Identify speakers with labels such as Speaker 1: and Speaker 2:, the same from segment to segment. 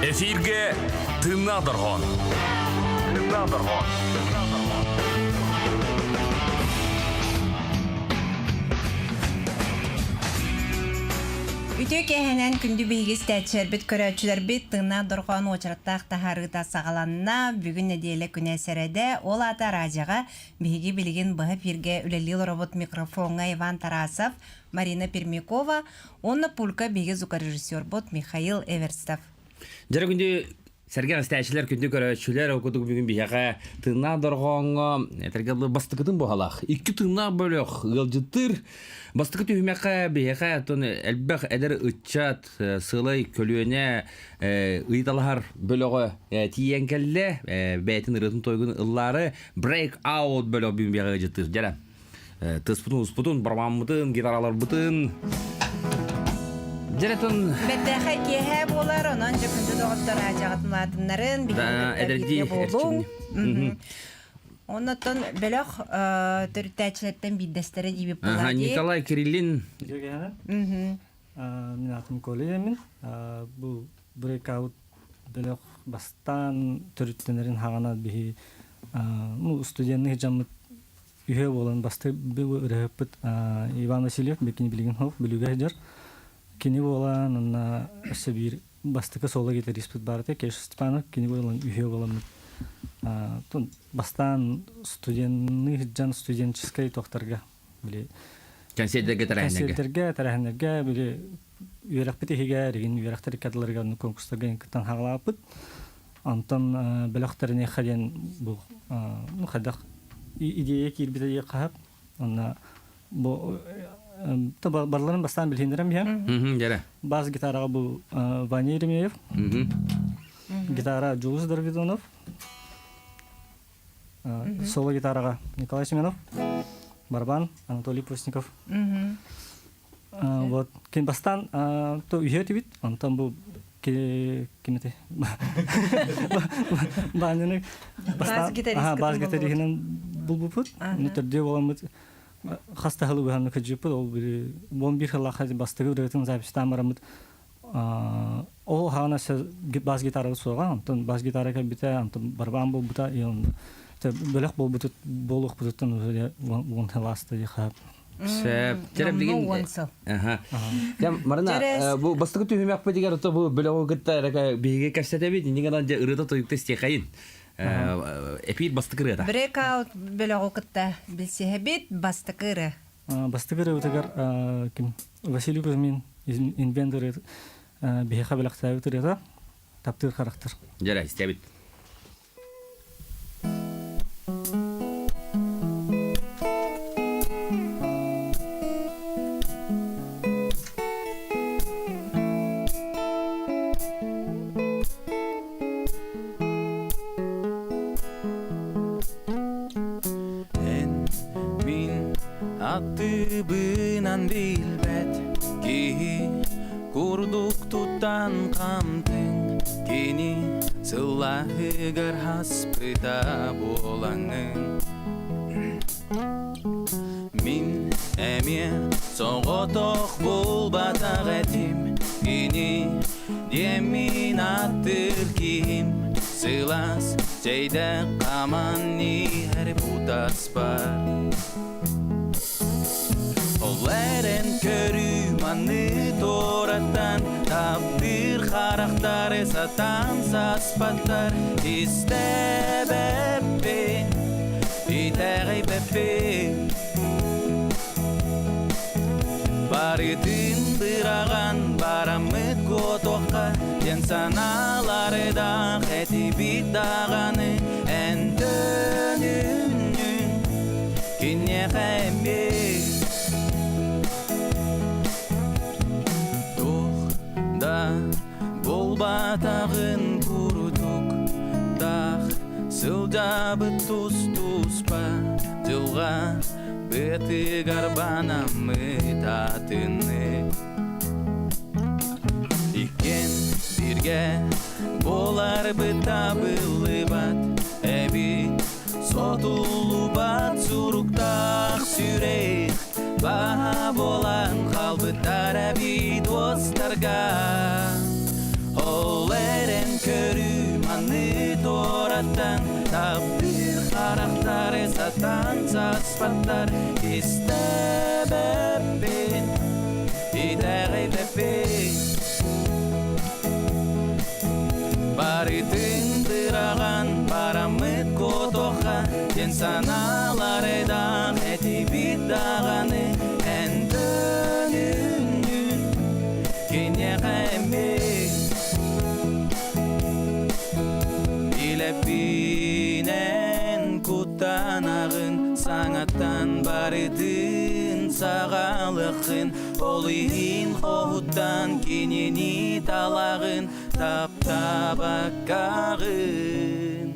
Speaker 1: Эфирге тыңнадырған.
Speaker 2: Үтө кэһэнэн күндү бейгис тәчербит көрөчүлөр бит тыңна доргон очраттак тахарыта сагаланна бүгүн неделе күнэ середе ол ата радиога биги билген быһы фирге үлелил робот микрофонга Иван Тарасов, Марина Пермякова, онна пулька биги звукорежиссер бот Михаил Эверстов.
Speaker 3: Жара күндү Сәрген стәчилер күнді көрәчілер оқыдық бүгін бияға тыңна дұрғанға әтергелі бастықытын бұғалақ. Икі тыңна бөліқ ғылжыттыр. Бастықыт үймеқа бияға әлбәқ әдір ұтчат сылай көлуіне ұйталығар бөліғі тиен кәлі бәйтін ұрытын тойғын ұллары break-out бөліғі бүгін бияға жыттыр. Жара тұспытын, ұспытын, бармамытын, гитаралар бұтын. Жаратун
Speaker 2: Бәттәхә кеһә булар, онан җөкүндә доктор аҗагатынларын билгеләп булды. Оннан беләх төртәчлектән биддәстере дип була.
Speaker 3: Николай Кириллин.
Speaker 4: Мен атым Колемин. Бу breakout беләх бастан төртәнәрен хагана би студентны җамыт үһә булган басты бу рәпет Иван Васильев бекин билген хов билүгә җар. Кини болан на Сибирь бастыка соло гитарист барте Кеш Степанов кини болан үһе болан тон бастан студенческой тохтарга били
Speaker 3: Концерттерге
Speaker 4: тарахнага били үерәкпете хига реген үерәктер кадларга конкурстарга кытан хаглапыт антон беләхтерне хаден бу хадак идея кирбите кахап ана бу барларын бастан билһиндерем я.
Speaker 3: Жара.
Speaker 4: Бас гитарага бу Ваня Еремеев. Гитара Джулс Дарвидонов. Соло гитарага Николай Семенов. Барабан Анатолий Постников. Вот кен бастан то үһетибит антан бу кимете. Банны
Speaker 2: Бас гитарист.
Speaker 4: Бас гитарист булбупут. Нутерде боламыт хаста халу ганны каҗипы ул бир 11 хала хәзер бастыгы рәтен запистан барамыт. О хана бас гитара сорган, антон бас гитара кабите, антон барабан бу бута ин. Белек бу бутут болук бутутан уже вон халаста яхап.
Speaker 3: Сәп, терем диген. Аха. Кем Марина, бу бастыгы төһмәк бу дигәр то бу белеге гитара биге кәшсәтә бит, нигән җа ырыта тоюкта стекайын. Эпид бастыкырыда.
Speaker 2: Breakout беләгә кытта билсеһе бит бастыкыры.
Speaker 4: Бастыгыры үтәгәр ким Василий Кузьмин инвентор бихә беләктә үтәрә таптыр характер.
Speaker 3: Жара, истәбит.
Speaker 5: Attыбынан билбет ки курдук туттан камтың кени сыллахыгар хаспыта болаңың Мин әме соғотоқ болбатақ әтім кени демин аттыр ким сылас жейді қаманни әр бұтас бар Олерен körü manı toratan Tabbir karakteri satan saspatlar İste beppe İteri beppe Baritin bıragan baramıt kotoqa Yensanaları da etibit dağanı En dönünün Kinye khembe Batağın kuruduk Dağ Sıldabı tuz tuzpa Жылға Беті гарбанамы татыны Икен бірге Болар бұта бұлы бат Әбі Сотулу бат Суруктақ сүрек Ба болан қалбыттар әбі достарға Олерен тураттан таптыр қарақтары сатан саспаттар истебеппен итәғайбеппен барытын дыраған барамыт котоға тен саналар эдақ әтибит дағаны әндөнүн кенеғәме иләппинен куттанағын саңаттан барытын сағалықын олиын қоғыттан кенені талағын таптабаккағын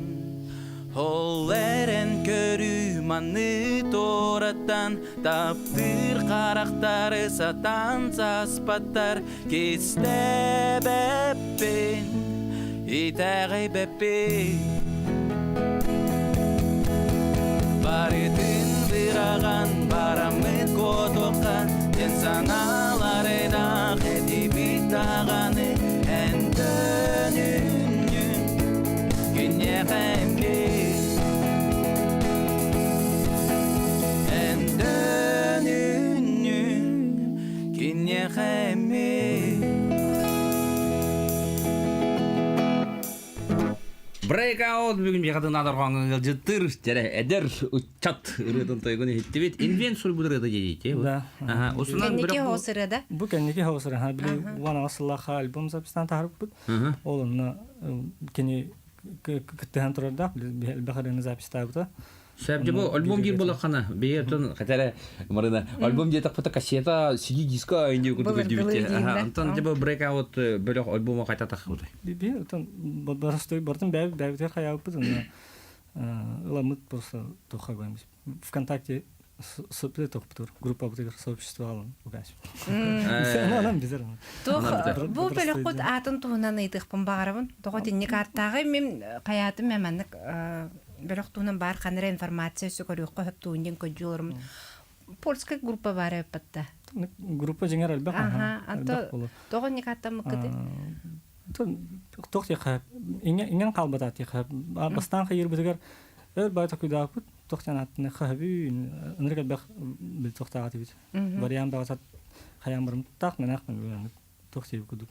Speaker 5: ол әрен көрі маны тораттан таптыр қарақтары сатан саспаттар кестебеппен итәғайбеппен барытын дыраған барамыт котоққа тен саналар эдақ әдебит тағаны әндөнүн кенеғәмге әндөнүн кенеғәмге
Speaker 3: Breakout бүгін бейқатын адырғанғы ғылжыттыр, жәрі әдір ұтчат ұрыдың тойғыны хеттебет. Инвен сұр бұдыр өді дейдейте?
Speaker 4: Да.
Speaker 2: Кеннеке хоосырыда?
Speaker 4: Бу кеннеке хоосыры. Били уана асыллаха альбом запистан тахарып бұд. Олынна кені күттіған тұрарда, бәқарыны записта бұда.
Speaker 3: Сәбді бұл альбом дейін болақ қана. Бейетін қатары марына. Альбом дейін тақпыта кассета, сиги диска айынде күнді көдебетте. Антон дебі Breakout бөліқ альбомы қайта тақы бұдай.
Speaker 4: Бей, барастой бартын бәбітер қаяу бұд. Ыламыт просто тоқа көйміз. ВКонтакте сопле тоқ бұтыр. Группа бұтыр, сообщество алын. Анам безер.
Speaker 2: Бұл бөлік құд атын туғынан ұйтықпын бағарабын. Тоға тенне карттағы мен қаятым мәмәнік бөлік туғынан бар қаныры информациясы көріққа хөп туғынден көджі олырым. Польскай группа бар өппатта.
Speaker 4: Группа жеңер әлбәқ.
Speaker 2: Тоға не каттамы күді?
Speaker 4: Тоқ текіп, инген қалбата текіп. Бастан қайыр бітігер өр байта күді ақпыт. Тоқтан аттыны қағып, үніргел бәқ біл тоқтаға тебет. Бариян бағасат қаян бұрым тақ, мен ақпын тоқ тебі күдік.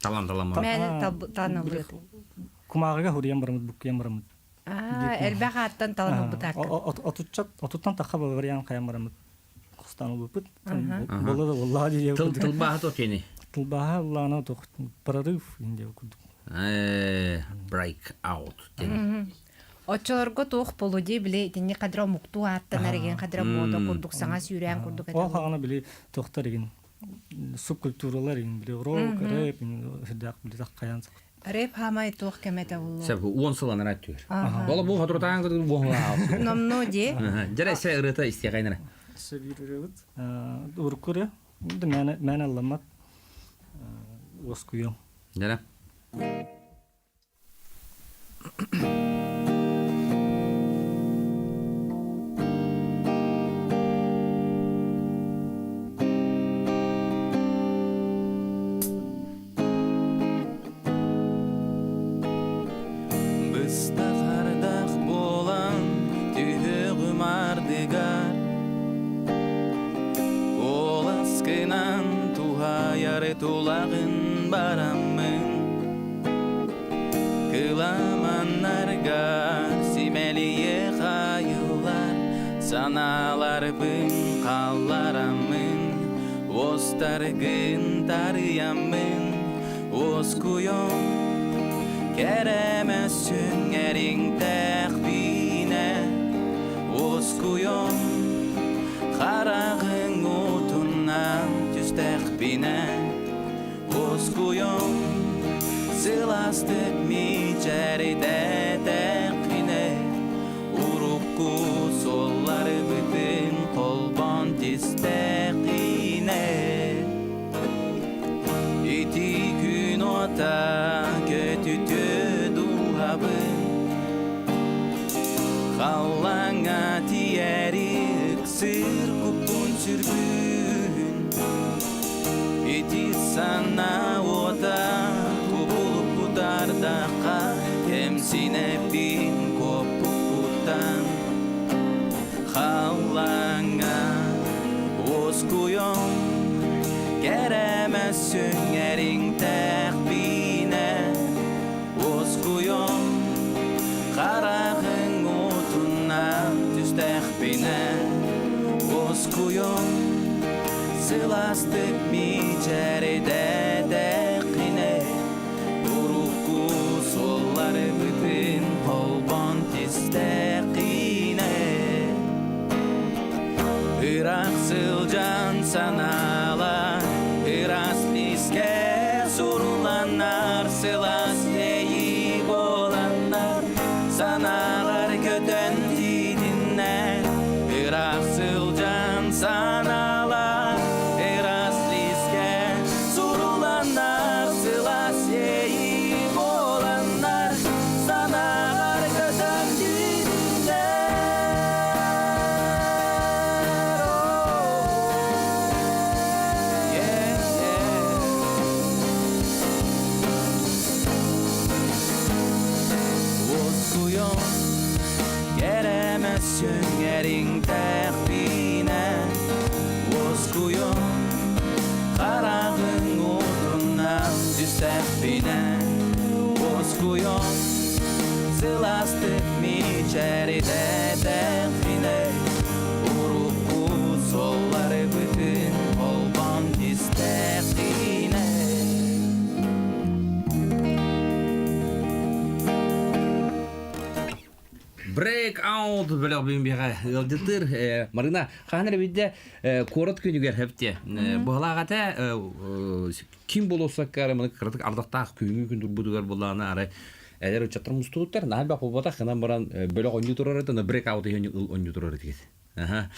Speaker 3: Талан.
Speaker 2: Мәні таланылы өті.
Speaker 4: Кумағыға хүриян бұрымыд, бүккен бұрымыд.
Speaker 2: Әлбәқ аттан таланылы бұтақы.
Speaker 4: Отутtan таққа бариян қаян бұрымыд. Құстану бұпыд. Болды да, Аллаға дейе күдік.
Speaker 3: Тылбағы тоқ ені?
Speaker 4: Тылбағы Аллағына тоқ прорыв инде күдік.
Speaker 3: Breakout.
Speaker 2: Очолорго туох полуди биле тенне кадра мукту аттан ареген кадра мода курдук саңа сүйрән курдук
Speaker 4: Ол хагына биле тоқтар еген субкультуралар еген биле рок, рэп, хидак биле так каян.
Speaker 2: Рэп хамай туох кемете улу.
Speaker 3: Сәбі, 10 сылан рәттүр. Ола бұл қатыртаған қыдыр бұғыла.
Speaker 2: Номно де.
Speaker 3: Жарайса ұрыта істе қайнара.
Speaker 4: Сөбейдірігіт. Уркуре, мән алламат оскуйым.
Speaker 3: Жара.
Speaker 5: Tulağın baramın Kılamanlarga simeliye hayılar Sanalarımın kallaramın Ostargın tarıyamın Oskuyum Keremezsün erin tekbine Oskuyum Karağın otundan tüstekbine Oskuyum Sılastık miçeride tekine Urukku solları bütün kolban tistekine İti gün ota kötü duhabın Kallanga tiyeri ıksır kupun sürgün İti sana oda kubulup budardaqa Hemsine bin Sılastık mi çerede dekine Urukku solları bütün kolban tistekine Irak sılcan sanala Iras liske sorulanlar Sılas deyip olanlar Sanalar köten dinler Irak sılcan sanalar Iras liske sorulanlar Sılas deyip olanlar Sanalar köten dinler Oskuyon Geremez söngerin tekbine Oskuyon Karağın odundan düstepine Oskuyon Sılastık mi çeride tekbine Urukku solları bütün olban distekine
Speaker 3: Break out böyle bir ıldıtır. Marina kanır bir korot günüger hepte. Bu halakata kim bolsa karımını kırdık ardaqta küngü budugar bolana ara. Eğer uçatır mustutlar nahal bak bu bakana baran böyle oyunu turar da break out yani oyunu turar diye. Aha.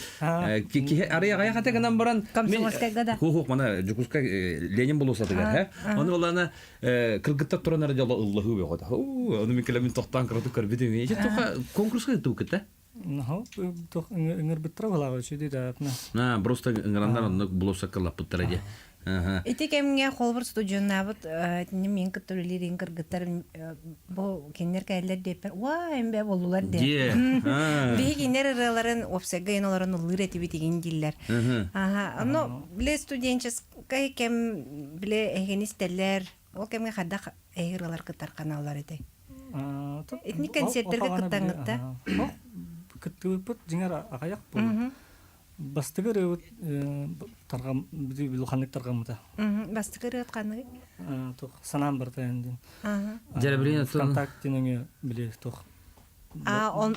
Speaker 3: Ki araya gaya kata kanan baran
Speaker 2: Komsomolskaya gada.
Speaker 3: Huk mana Jukuska Lenin bolsa diye. Onu olana kırgıtta turanlar da Allah'ı be goda. Onu mikelamin tohtan kırdık karbidin. Ya toka konkurska tukta.
Speaker 4: No, toch ingir bitra bala şudi da apna.
Speaker 3: Ha, просто ingranlar onu bolsa kalaputtara diye. Aha.
Speaker 2: Ити кемге холбор студионнабыт мен көтөрүлөрүн кыргыттар бу кенер кайлер депер ва эмбе болулар де.
Speaker 3: Ди.
Speaker 2: Би кенер раларын опсега еноларын улырети битиген диллер. Ага, но бле студенческая кем бле эгенистелер, ол кемге хадда эгралар кытар каналлар эте. Этник концерттерге кыттаңытта.
Speaker 4: Кыттыпыт жиңер агаяк бу. Бастыгыр өт таргам биди билханлык таргамыта.
Speaker 2: Бастыгыр атканы.
Speaker 4: Тох санам бар тендин.
Speaker 3: Жарабрина
Speaker 4: контактинге биле тох.
Speaker 2: Ол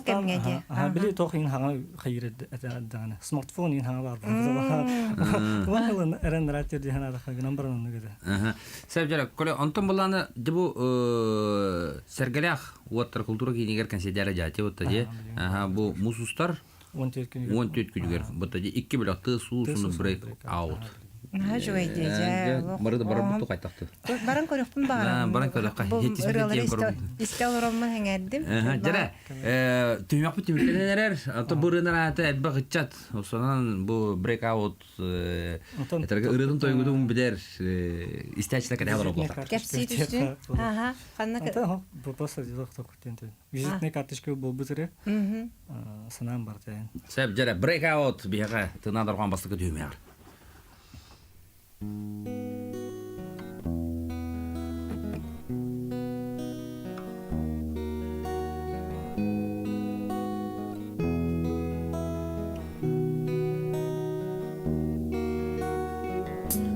Speaker 2: кемге де.
Speaker 4: Биле тох ин хага хайыр дана. Смартфон ин хага бар. Валын эрен ратер ди хана да номерын неге.
Speaker 3: Сәбҗәр, коле антон буланы дибу сәргәләх уаттар культура кинегер консидера жаты вот тади. Ага, бу мусустар 14 күнүгер. Бу тади 2 билакты суусуну break out.
Speaker 2: Ha joyde ja.
Speaker 3: Марыда барып буту кайтакты.
Speaker 2: Баран көрөппүн баган.
Speaker 3: Баран көрөккә hetисбет көрөп.
Speaker 2: Истелороммун хәңәрдим.
Speaker 3: Жара, түймәк бит тимәкләнәләр, ата бурыннар ата әтбәгычат. Осонан бу break out этәргә үрәдән тойгыдым бидер истәчлек кадәр булып.
Speaker 2: Кепси түстүн. Ага, ханна.
Speaker 4: Ата бу просто дилек токуттен. Визитный карточка бу бутыре. Санам бар тен.
Speaker 3: Сәб жара break out бияга тынадарган бастыгы түймәк.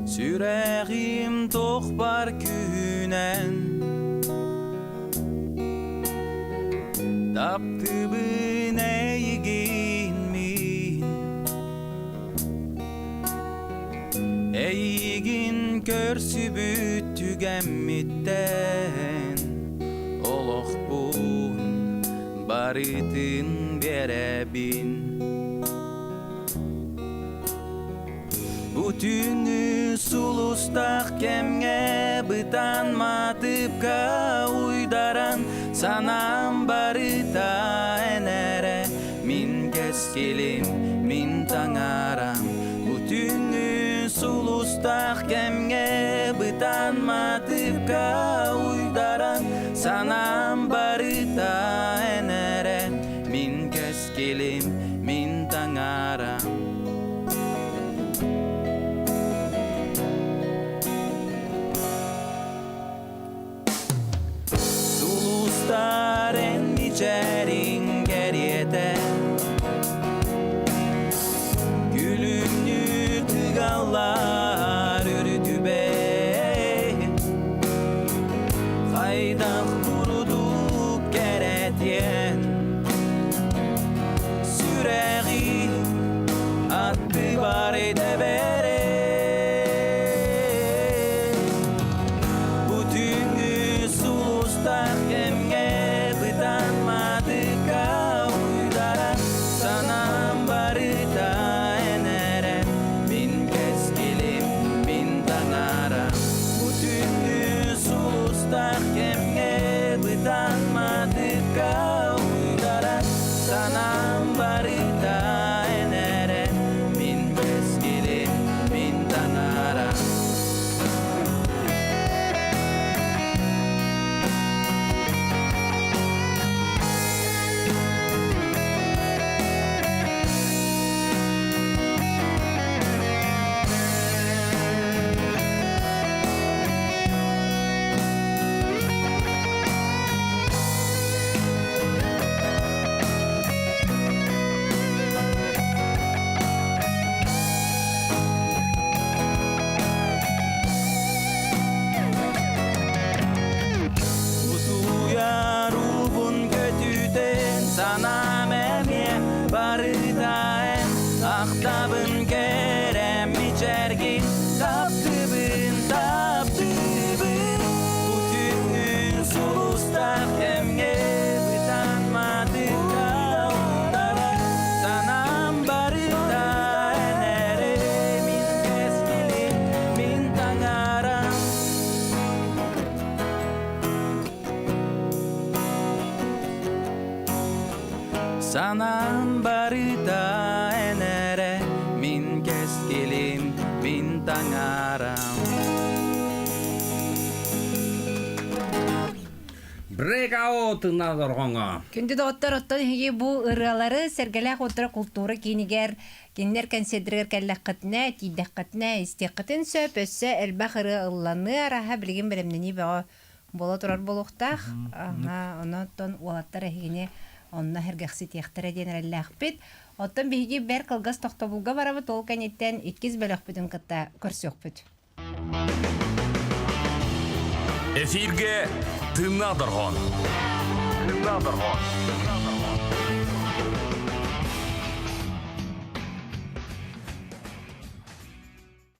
Speaker 5: Süreğim tok bar künen Taptı bine min Eygin körsü büttügemmitten Oloq bun baritin berebin Bütünü sulustak kemge bıtan matıpka uydaran Sanam barita enere min keskelim min tangaram Bütünü sulustak kemge bıtan matıpka uydaran Sanam barita enere min keskelim min tangaram Sulustarın içerin geriyete Gülümlü tıgallar Санам барыта энере Мин кескелим, мин таңарам
Speaker 3: Breakout тыңна доргонга.
Speaker 2: Күнді доғыттар оттан хеге бұл ыралары сәргелек отыра культура кейінігер, кеннер консидергер кәлләққатына, тейдәққатына, истеққатын сөп өссі әлбәқ ыры ылланы араға білген білімнені бәға бола тұрар болуқтақ. Онаттан олаттар әхегіне онына әргәқсі тияқтар әден әрәлләқ бет. Оттан бейге бәр қылғас тоқтабылға барабы толы кәнеттен 2 бәліқ бүтін қытта көрсіқ бүт.
Speaker 1: Эфирге тыңна доргон.